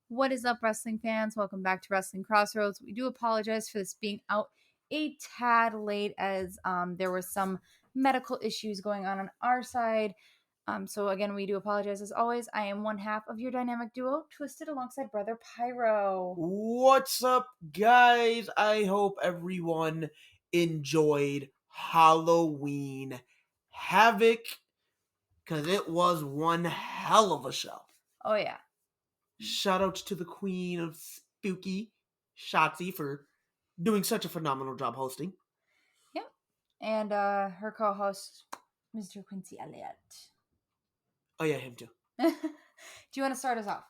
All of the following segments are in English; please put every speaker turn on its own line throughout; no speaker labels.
What is up, wrestling fans? Welcome back to Wrestling Crossroads. We do apologize for this being out a tad late as there were some medical issues going on our side. So again, we do apologize as always. I am one half of your dynamic duo, Twisted, alongside Brother Pyro.
What's up, guys? I hope everyone enjoyed Halloween Havoc, because it was one hell of a show.
Oh, yeah.
Shout out to the queen of spooky, Shotzi, for doing such a phenomenal job hosting.
Yep. And her co-host, Mr. Quincy Elliott.
Oh yeah, him too.
Do you want to start us off?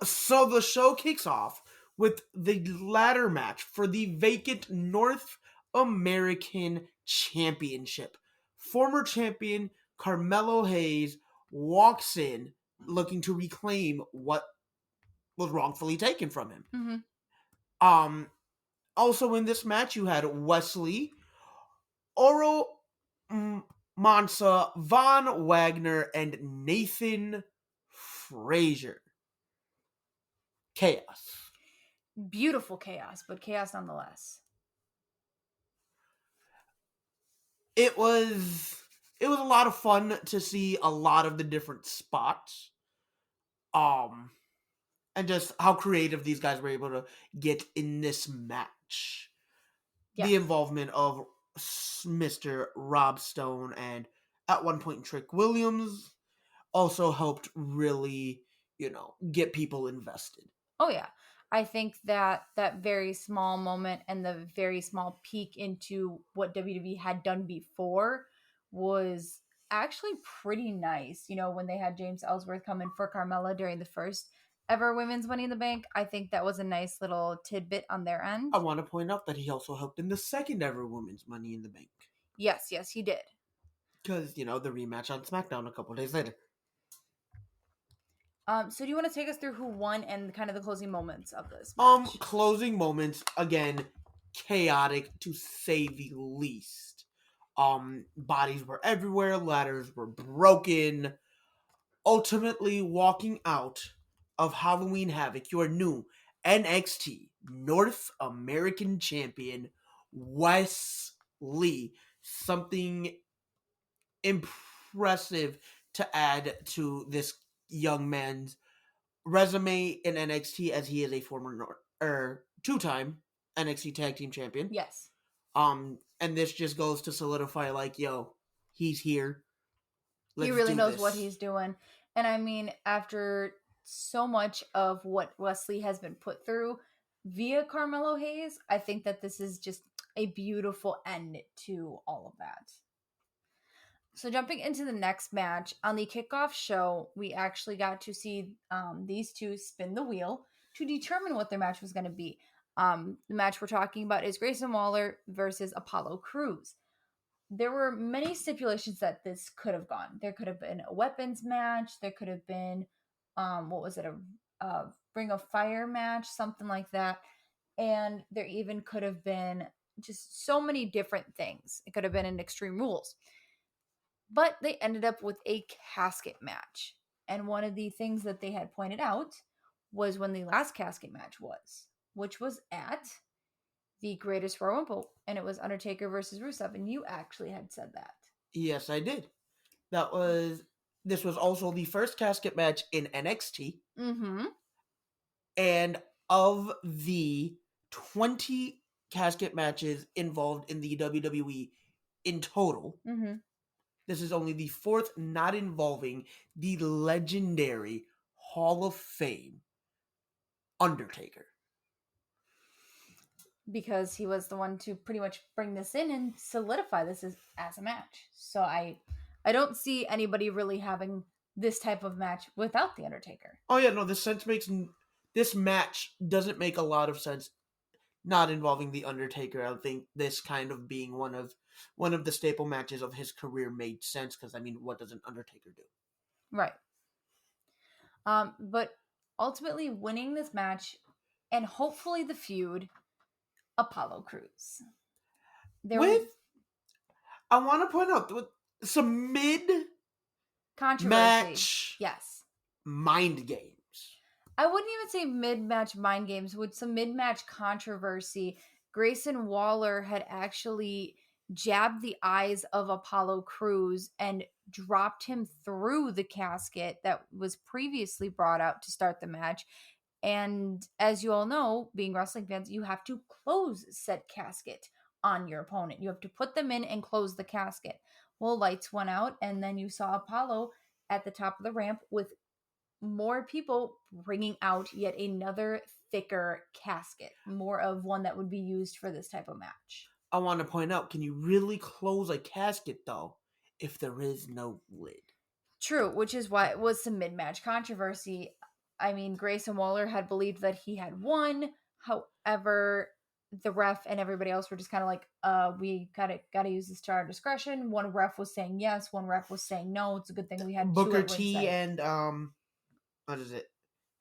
So the show kicks off with the ladder match for the vacant North American Championship. Former champion Carmelo Hayes walks in looking to reclaim what was wrongfully taken from him.
Mm-hmm.
Also in this match, you had Wesley, Oro Mansa, Von Wagner, and Nathan Frazier. Chaos.
Beautiful chaos, but chaos nonetheless.
It was a lot of fun to see a lot of the different spots. And just how creative these guys were able to get in this match.
Yes.
The involvement of Mr. Rob Stone and at one point Trick Williams also helped really, get people invested.
Oh yeah. I think that very small moment and the very small peek into what WWE had done before was actually pretty nice. You know, when they had James Ellsworth come in for Carmella during the first ever Women's Money in the Bank, I think that was a nice little tidbit on their end.
I want to point out that he also helped in the second ever Women's Money in the Bank.
Yes, he did.
Because, the rematch on SmackDown a couple days later.
So do you want to take us through who won and kind of the closing moments of this match?
Closing moments, again, chaotic to say the least. Bodies were everywhere, ladders were broken. Ultimately, walking out of Halloween Havoc, your new NXT North American Champion, Wesley. Something impressive to add to this young man's resume in NXT, as he is a former two-time NXT Tag Team Champion.
Yes.
And this just goes to solidify, he's here.
He really knows what he's doing. And I mean, after so much of what Wesley has been put through via Carmelo Hayes, I think that this is just a beautiful end to all of that. So jumping into the next match, on the kickoff show, we actually got to see these two spin the wheel to determine what their match was going to be. The match we're talking about is Grayson Waller versus Apollo Crews. There were many stipulations that this could have gone. There could have been a weapons match. There could have been, a Ring of Fire match, something like that. And there even could have been just so many different things. It could have been an Extreme Rules. But they ended up with a casket match. And one of the things that they had pointed out was when the last casket match was, which was at the Greatest Royal Rumble, and it was Undertaker versus Rusev, and you actually had said that.
Yes, I did. This was also the first casket match in NXT.
Mm-hmm.
And of the 20 casket matches involved in the WWE in total, this is only the fourth not involving the legendary Hall of Fame Undertaker.
Because he was the one to pretty much bring this in and solidify this as a match. So I don't see anybody really having this type of match without the Undertaker.
Oh yeah, no, this match doesn't make a lot of sense not involving the Undertaker. I think this kind of being one of the staple matches of his career made sense, because what does an Undertaker do?
Right. But ultimately winning this match and hopefully the feud, Apollo Crews.
I want to point out with some mid
Controversy. Yes.
Mind games.
I wouldn't even say mid-match mind games. With some mid-match controversy, Grayson Waller had actually jabbed the eyes of Apollo Crews and dropped him through the casket that was previously brought out to start the match. And as you all know, being wrestling fans, you have to close said casket on your opponent. You have to put them in and close the casket. Well, lights went out, and then you saw Apollo at the top of the ramp with more people bringing out yet another thicker casket, more of one that would be used for this type of match.
I want to point out, can you really close a casket, though, if there is no lid?
True, which is why it was some mid-match controversy. I mean, Grayson Waller had believed that he had won. However, the ref and everybody else were just kind of like, we gotta use this to our discretion. One ref was saying yes, one ref was saying no. It's a good thing we had
Booker T and what is it?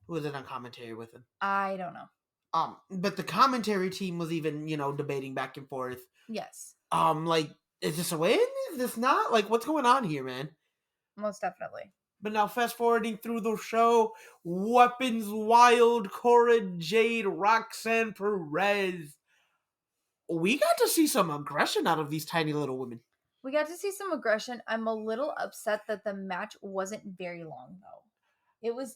Who was it on commentary with him?
I don't know.
But the commentary team was even, debating back and forth.
Yes.
Like, is this a win? Is this not? Like, what's going on here, man?
Most definitely.
But now, fast forwarding through the show, Weapons Wild, Cora Jade, Roxanne Perez. We got to see some aggression out of these tiny little women.
We got to see some aggression. I'm a little upset that the match wasn't very long, though. It was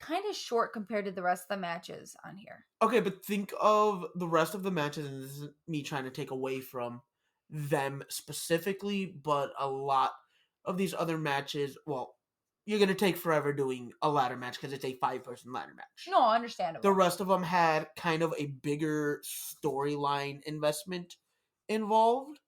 kind of short compared to the rest of the matches on here.
Okay, but think of the rest of the matches, and this isn't me trying to take away from them specifically, but a lot of these other matches, well, you're going to take forever doing a ladder match because it's a 5-person ladder match.
No, understandable.
The rest of them had kind of a bigger storyline investment involved.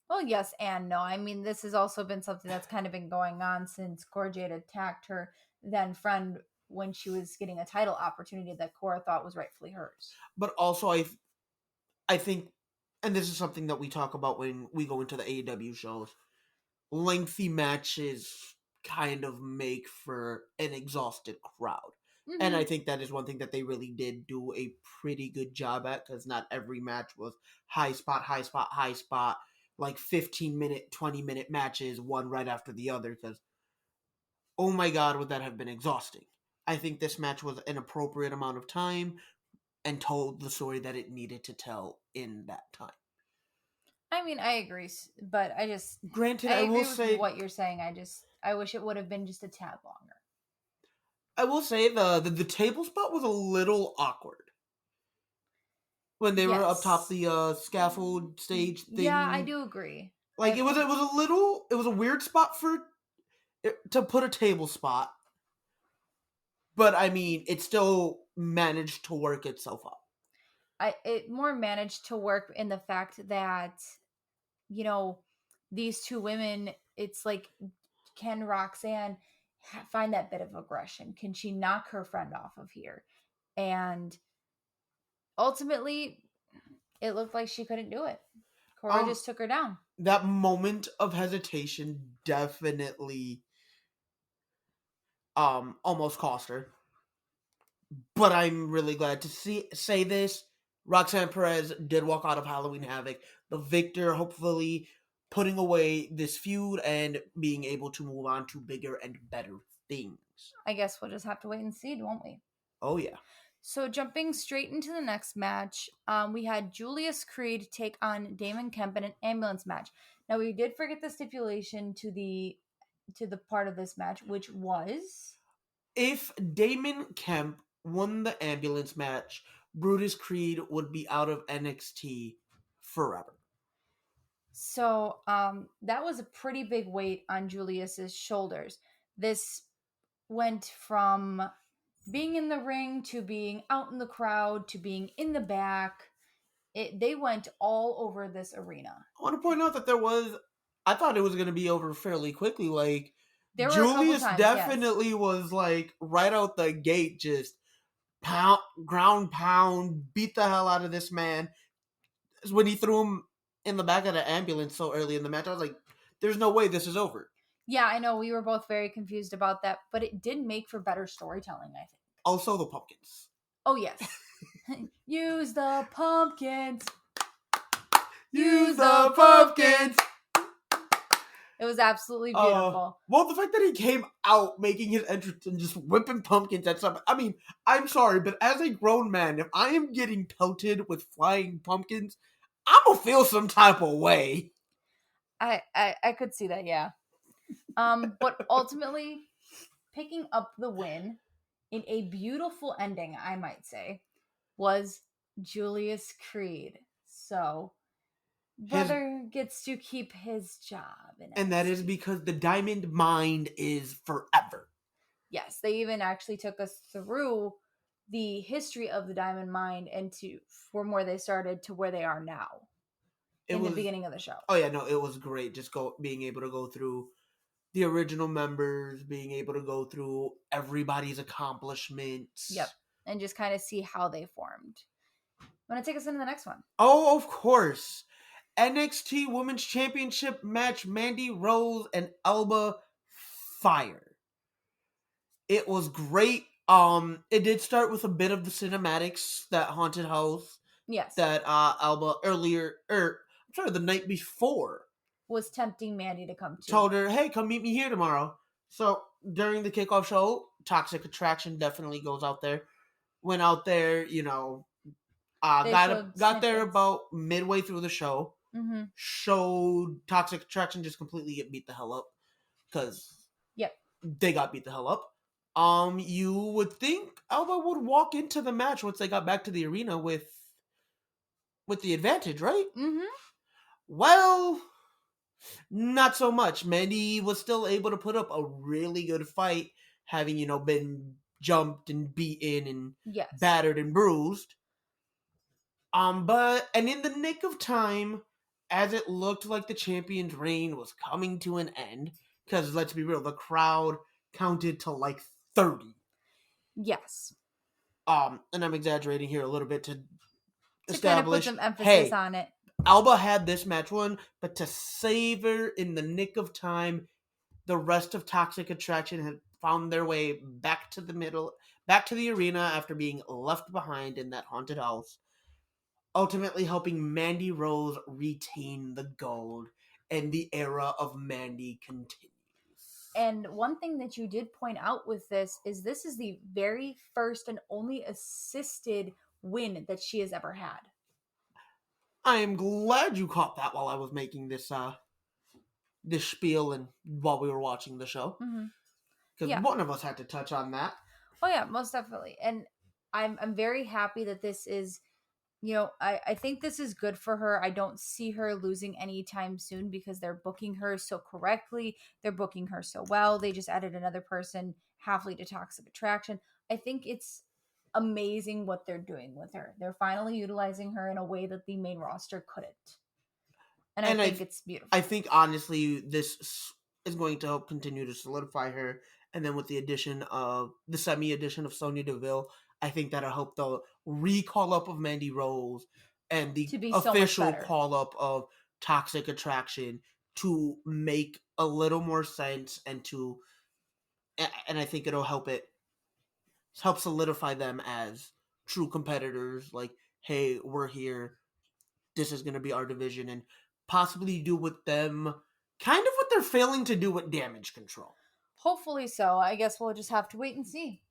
Well, yes and no. I mean, this has also been something that's kind of been going on since Cora Jade attacked her then friend when she was getting a title opportunity that Cora thought was rightfully hers.
But also, I think, and this is something that we talk about when we go into the AEW shows, lengthy matches kind of make for an exhausted crowd. Mm-hmm. And I think that is one thing that they really did do a pretty good job at, because not every match was high spot, like 15-minute, 20-minute matches, one right after the other, because oh my god, would that have been exhausting. I think this match was an appropriate amount of time and told the story that it needed to tell in that time.
I mean, I agree, but I just...
Granted,
I will say... what you're saying, I wish it would have been just a tad longer.
I will say the table spot was a little awkward. When they were up top the scaffold stage thing.
Yeah, I do agree.
Like, it was a weird spot to put a table spot. But, I mean, it still managed to work itself up.
It more managed to work in the fact that, these two women, it's like, can Roxanne find that bit of aggression? Can she knock her friend off of here? And ultimately, it looked like she couldn't do it. Cora just took her down.
That moment of hesitation definitely almost cost her. But I'm really glad to say this. Roxanne Perez did walk out of Halloween Havoc the victor, hopefully putting away this feud and being able to move on to bigger and better things.
I guess we'll just have to wait and see, won't we?
Oh, yeah.
So jumping straight into the next match, we had Julius Creed take on Damon Kemp in an ambulance match. Now, we did forget the stipulation to the part of this match, which was...
if Damon Kemp won the ambulance match, Brutus Creed would be out of NXT forever.
So that was a pretty big weight on Julius's shoulders. This went from being in the ring to being out in the crowd to being in the back. They went all over this arena.
I want to point out that I thought it was going to be over fairly quickly. Like,
there were
Julius definitely was like right out the gate, just ground pound, beat the hell out of this man. When he threw him in the back of the ambulance so early in the match, I was like, there's no way this is over.
Yeah, I know. We were both very confused about that, but it did make for better storytelling, I think.
Also, the pumpkins.
Oh, yes. Use the pumpkins.
Use the pumpkins.
It was absolutely beautiful.
Well, the fact that he came out making his entrance and just whipping pumpkins at something. I mean, I'm sorry, but as a grown man, if I am getting pelted with flying pumpkins, I'm gonna feel some type of way.
I could see that, yeah. But ultimately, picking up the win in a beautiful ending, I might say, was Julius Creed. So,
His
brother gets to keep his job in
And that is
NXT.
because the Diamond Mind is forever.
Yes, they even actually took us through the history of the Diamond Mine and from where they started to where they are now in the beginning of the show.
Oh yeah, no, it was great. Just being able to go through the original members, being able to go through everybody's accomplishments.
Yep, and just kind of see how they formed. Want to take us into the next one?
Oh, of course. NXT Women's Championship match: Mandy Rose and Alba Fire. It was great. It did start with a bit of the cinematics, that haunted house.
Yes.
That Alba the night before
was tempting Mandy to come to.
Told her, hey, come meet me here tomorrow. So during the kickoff show, Toxic Attraction definitely goes out there. Went out there, got there about midway through the show.
Mm-hmm.
Showed Toxic Attraction just completely get beat the hell up. Because they got beat the hell up. You would think Alba would walk into the match once they got back to the arena with the advantage, right?
Mm-hmm.
Well, not so much. Mandy was still able to put up a really good fight, having, been jumped and beaten and battered and bruised. But in the nick of time, as it looked like the champion's reign was coming to an end, because let's be real, the crowd counted to like 30.
Yes.
And I'm exaggerating here a little bit to establish,
kind of put some emphasis on it.
Alba had this match won, but to save her in the nick of time, the rest of Toxic Attraction had found their way back to the arena after being left behind in that haunted house, ultimately helping Mandy Rose retain the gold, and the era of Mandy continues.
And one thing that you did point out with this is the very first and only assisted win that she has ever had.
I am glad you caught that while I was making this spiel and while we were watching the show. Because one of us had to touch on that.
Oh yeah, most definitely. And I'm very happy that this is, I think this is good for her. I don't see her losing anytime soon because they're booking her so correctly. They're booking her so well. They just added another person halfway to Toxic Attraction. I think it's amazing what they're doing with her. They're finally utilizing her in a way that the main roster couldn't. And I think it's beautiful.
I think, honestly, this is going to help continue to solidify her. And then with the semi-edition of Sonya Deville, I think that'll help the recall up of Mandy Rose and the official call up of Toxic Attraction to make a little more sense, and I think it'll help solidify them as true competitors. Like, hey, we're here. This is going to be our division, and possibly do with them kind of what they're failing to do with Damage Control.
Hopefully so. I guess we'll just have to wait and see.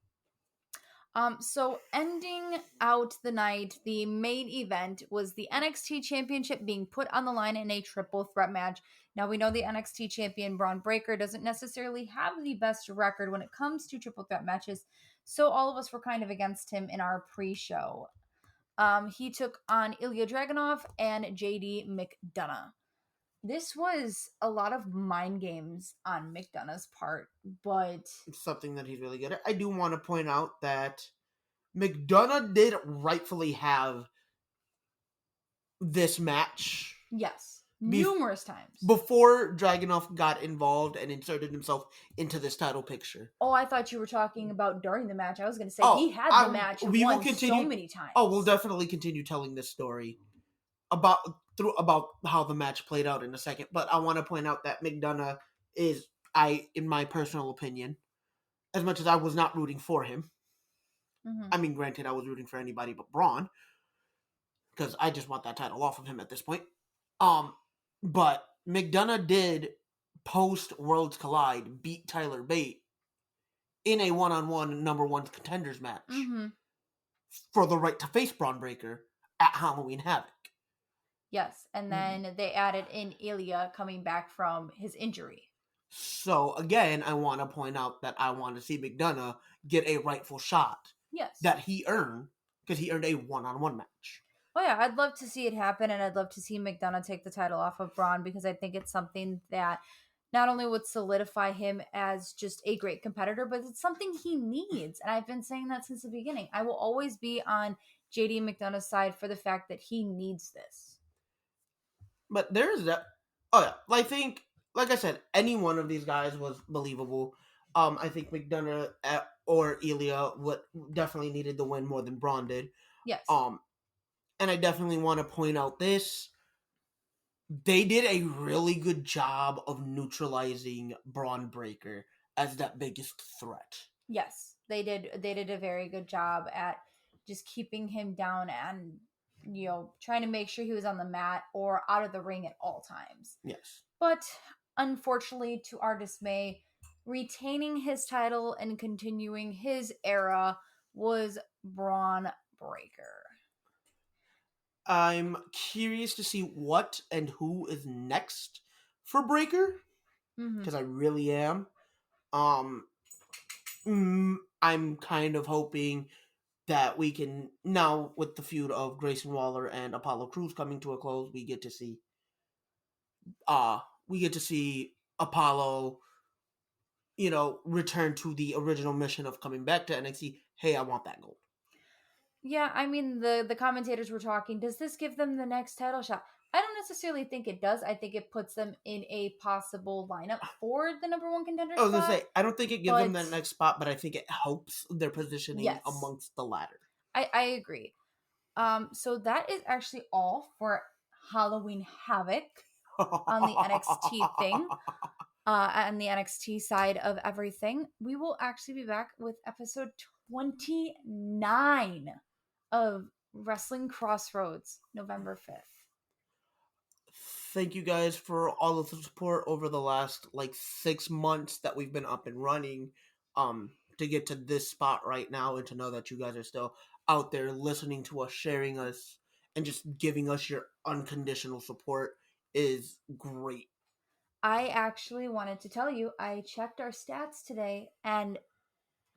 So ending out the night, the main event was the NXT Championship being put on the line in a triple threat match. Now, we know the NXT champion, Braun Breaker, doesn't necessarily have the best record when it comes to triple threat matches, so all of us were kind of against him in our pre-show. He took on Ilya Dragunov and JD McDonough. This was a lot of mind games on McDonough's part, but
it's something that he's really good at. I do want to point out that McDonough did rightfully have this match.
Yes. Numerous times.
Before Dragunov got involved and inserted himself into this title picture.
Oh, I thought you were talking about during the match. I was going to say, he had the match and won so many times.
Oh, we'll definitely continue telling this story about how the match played out in a second. But I want to point out that McDonough is, in my personal opinion, as much as I was not rooting for him, I mean, granted, I was rooting for anybody but Braun, because I just want that title off of him at this point. But McDonough did post Worlds Collide beat Tyler Bate in a one-on-one number one contenders match for the right to face Braun Breaker at Halloween Havoc.
Yes, and then they added in Ilya coming back from his injury.
So again, I want to point out that I want to see McDonough get a rightful shot.
Yes.
That he earned, because he earned a one-on-one match.
Oh yeah, I'd love to see it happen, and I'd love to see McDonough take the title off of Braun, because I think it's something that not only would solidify him as just a great competitor, but it's something he needs. And I've been saying that since the beginning. I will always be on JD McDonough's side for the fact that he needs this.
But there's that. Oh yeah, I think, like I said, any one of these guys was believable. I think McDonough or Ilya would definitely needed the win more than Braun did.
Yes.
And I definitely want to point out this. They did a really good job of neutralizing Braun Breaker as that biggest threat.
Yes, they did. They did a very good job at just keeping him down and, you know, trying to make sure he was on the mat or out of the ring at all times.
Yes.
But unfortunately, to our dismay, retaining his title and continuing his era was Braun Breaker.
I'm curious to see what and who is next for Breaker, because I really am. I'm kind of hoping that we can, now with the feud of Grayson Waller and Apollo Crews coming to a close, we get to see Apollo, return to the original mission of coming back to NXT. Hey, I want that gold.
Yeah, I mean, the commentators were talking, does this give them the next title shot? I don't necessarily think it does. I think it puts them in a possible lineup for the number one contender spot.
I was going to say, I don't think it gives them that next spot, but I think it helps their positioning amongst the ladder.
I agree. So that is actually all for Halloween Havoc on the NXT thing. On the NXT side of everything. We will actually be back with episode 29 of Wrestling Crossroads, November 5th.
Thank you guys for all of the support over the last 6 months that we've been up and running, to get to this spot right now, and to know that you guys are still out there listening to us, sharing us, and just giving us your unconditional support is great.
I actually wanted to tell you, I checked our stats today, and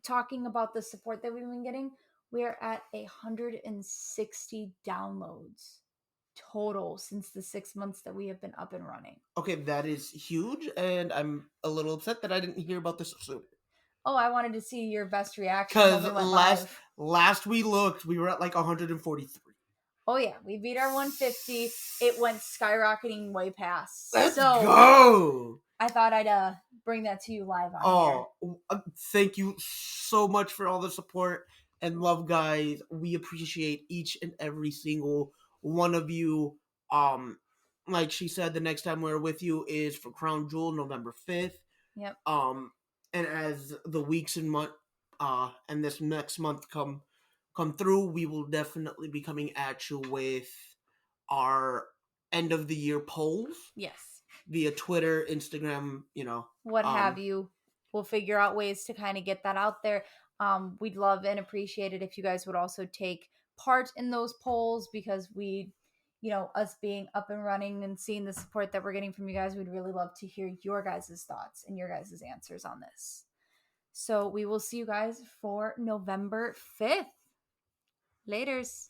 talking about the support that we've been getting, we are at 160 downloads total since the 6 months that we have been up and running.
Okay, that is huge, and I'm a little upset that I didn't hear about this sooner.
Oh, I wanted to see your best reaction when we went live.
Last we looked, we were at 143.
Oh yeah, we beat our 150. It went skyrocketing way past.
Let's go!
I thought I'd bring that to you live on here.
Thank you so much for all the support and love, guys. We appreciate each and every single one of you. Like she said, the next time we're with you is for Crown Jewel, November 5th.
Yep.
And as the weeks and and this next month come through, we will definitely be coming at you with our end of the year polls.
Yes.
Via Twitter, Instagram,
what have you. We'll figure out ways to kind of get that out there. We'd love and appreciate it if you guys would also take part in those polls, because we, us being up and running and seeing the support that we're getting from you guys, we'd really love to hear your guys' thoughts and your guys' answers on this. So we will see you guys for November 5th. Laters.